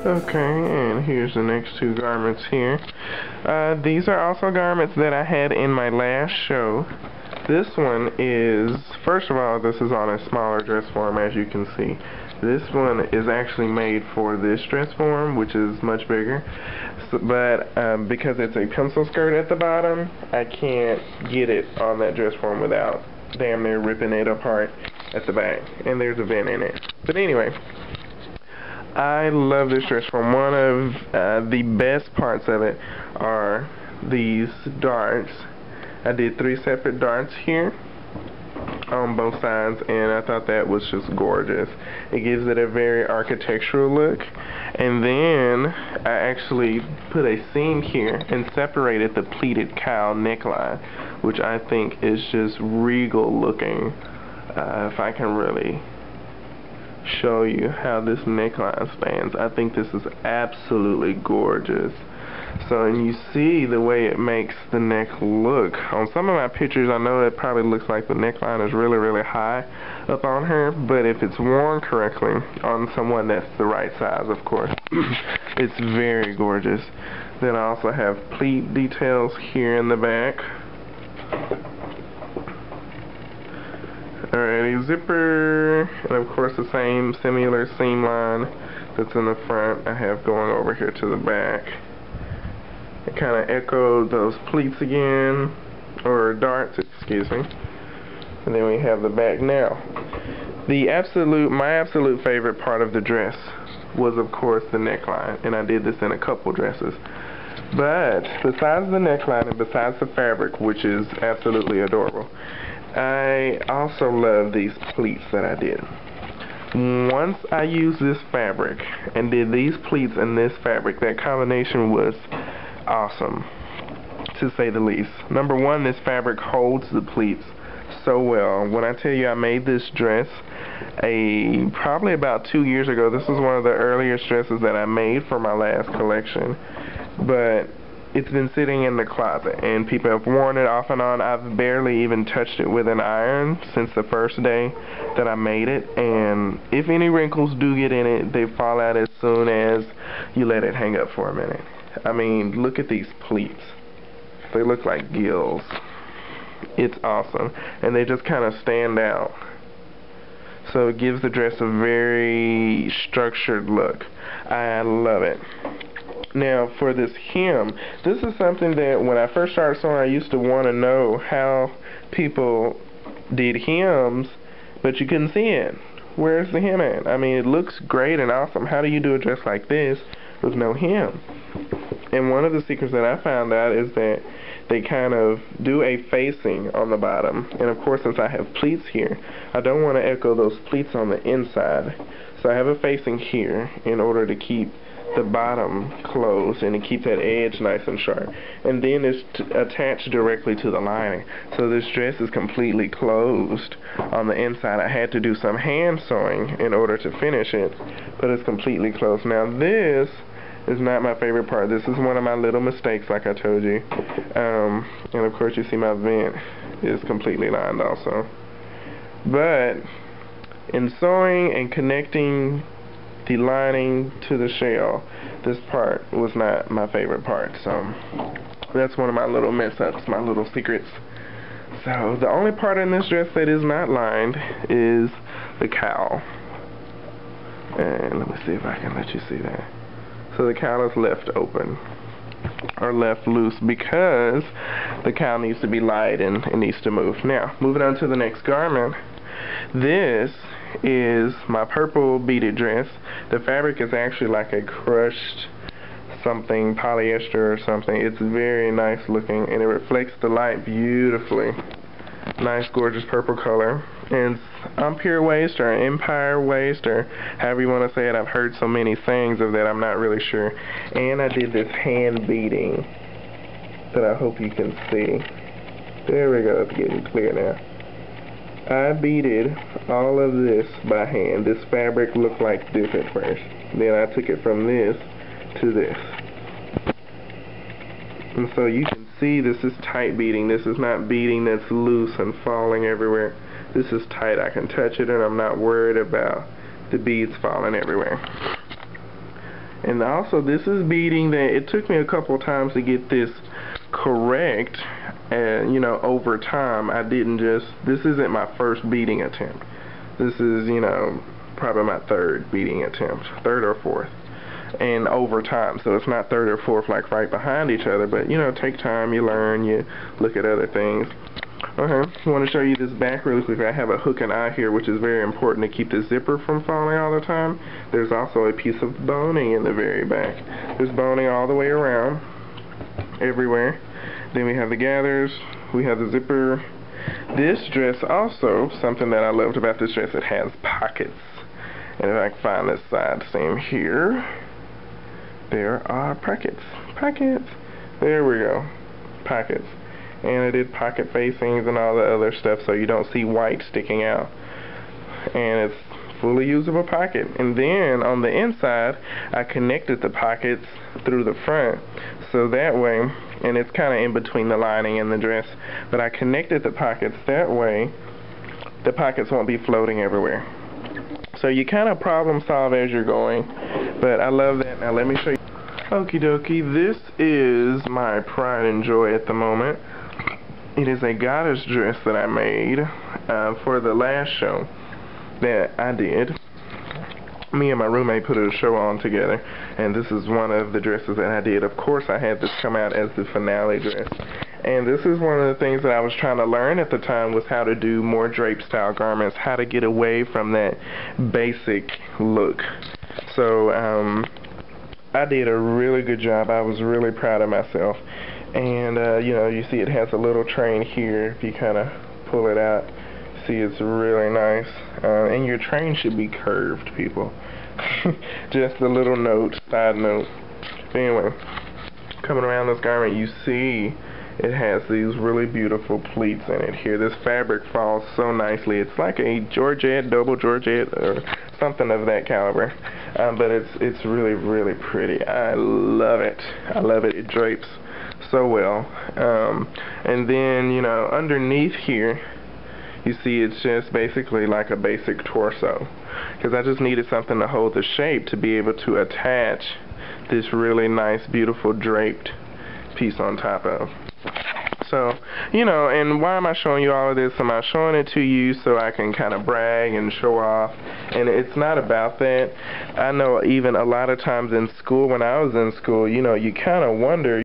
Okay, and here's the next two garments here. These are also garments that I had in my last show. This one is, first of all, this is on a smaller dress form, as you can see. This one is actually made for this dress form, which is much bigger. So, but because it's a pencil skirt at the bottom, I can't get it on that dress form without damn near ripping it apart at the back. And there's a vent in it. But anyway, I love this dress form. One of the best parts of it are these darts. I did 3 separate darts here on both sides, and I thought that was just gorgeous. It gives it a very architectural look. And then I actually put a seam here and separated the pleated cowl neckline, which I think is just regal looking. If I can really show you how this neckline spans, I think this is absolutely gorgeous. So, and you see the way it makes the neck look. On some of my pictures, I know it probably looks like the neckline is really, really high up on her, but if it's worn correctly on someone that's the right size, of course, it's very gorgeous. Then I also have pleat details here in the back. Alrighty, zipper, and of course the same similar seam line that's in the front I have going over here to the back. It kind of echoed those pleats again, or darts, excuse me. And then we have the back now. My absolute favorite part of the dress was, of course, the neckline, and I did this in a couple dresses. But besides the neckline and besides the fabric, which is absolutely adorable, I also love these pleats that I did. Once I used this fabric and did these pleats and this fabric, that combination was awesome, to say the least. Number one, this fabric holds the pleats so well. When I tell you I made this dress probably about 2 years ago, this was one of the earliest dresses that I made for my last collection, but it's been sitting in the closet and people have worn it off and on. I've barely even touched it with an iron since the first day that I made it, and if any wrinkles do get in it, they fall out as soon as you let it hang up for a minute. I mean, look at these pleats. They look like gills. It's awesome. And they just kind of stand out. So it gives the dress a very structured look. I love it. Now, for this hem, this is something that when I first started sewing, I used to want to know how people did hems, but you couldn't see it. Where's the hem at? I mean, it looks great and awesome. How do you do a dress like this with no hem? And one of the secrets that I found out is that they kind of do a facing on the bottom. And of course, since I have pleats here, I don't want to echo those pleats on the inside. So I have a facing here in order to keep the bottom closed and to keep that edge nice and sharp. And then it's attached directly to the lining. So this dress is completely closed on the inside. I had to do some hand sewing in order to finish it, but it's completely closed. Now this is not my favorite part. This is one of my little mistakes, like I told you. And of course you see my vent is completely lined also. But in sewing and connecting the lining to the shell, this part was not my favorite part. So that's one of my little mess-ups, my little secrets. So the only part in this dress that is not lined is the cowl. And let me see if I can let you see that. So the cowl is left open, or left loose, because the cowl needs to be light and it needs to move. Now, moving on to the next garment. This is my purple beaded dress. The fabric is actually like a crushed something, polyester or something. It's very nice looking and it reflects the light beautifully. Nice, gorgeous purple color. And it's Empire waist or Empire waist, or however you want to say it. I've heard so many sayings of that, I'm not really sure. And I did this hand beading that I hope you can see. There we go, it's getting clear now. I beaded all of this by hand. This fabric looked like this at first. Then I took it from this to this. And so you can see, this is tight beading. This is not beading that's loose and falling everywhere. This is tight. I can touch it and I'm not worried about the beads falling everywhere. And also, this is beading that it took me a couple times to get this correct, and you know, over time. I didn't just, this isn't my first beading attempt. This is, you know, probably my third beading attempt, third or fourth, and over time. So it's not third or fourth like right behind each other, but you know, take time, you learn, you look at other things. Okay, I want to show you this back really quick. I have a hook and eye here, which is very important to keep the zipper from falling all the time. There's also a piece of boning in the very back. There's boning all the way around, everywhere. Then we have the gathers, we have the zipper. This dress also, something that I loved about this dress, it has pockets. And if I can find this side seam here, there are pockets. Pockets. There we go. Pockets. And I did pocket facings and all the other stuff so you don't see white sticking out. And it's fully usable pocket. And then on the inside, I connected the pockets through the front. So that way, and it's kind of in between the lining and the dress, but I connected the pockets that way, the pockets won't be floating everywhere. So you kind of problem solve as you're going, but I love that. Now let me show you. Okie dokie, this is my pride and joy at the moment. It is a goddess dress that I made for the last show that I did. Me and my roommate put a show on together, and this is one of the dresses that I did. Of course, I had this come out as the finale dress. And this is one of the things that I was trying to learn at the time, was how to do more drape style garments, how to get away from that basic look. So I did a really good job. I was really proud of myself. And you know, you see it has a little train here. If you kind of pull it out, see it's really nice. And your train should be curved, people. Just a little note, side note. But anyway, coming around this garment, you see it has these really beautiful pleats in it here. This fabric falls so nicely. It's like a Georgette, double Georgette, or something of that caliber. But it's really, really pretty. I love it. I love it. It drapes so well. And then, you know, underneath here, you see it's just basically like a basic torso, because I just needed something to hold the shape to be able to attach this really nice, beautiful draped piece on top of. So, you know, and why am I showing you all of this? Am I showing it to you so I can kind of brag and show off? And it's not about that. I know even a lot of times in school, when I was in school, you know, you kind of wonder,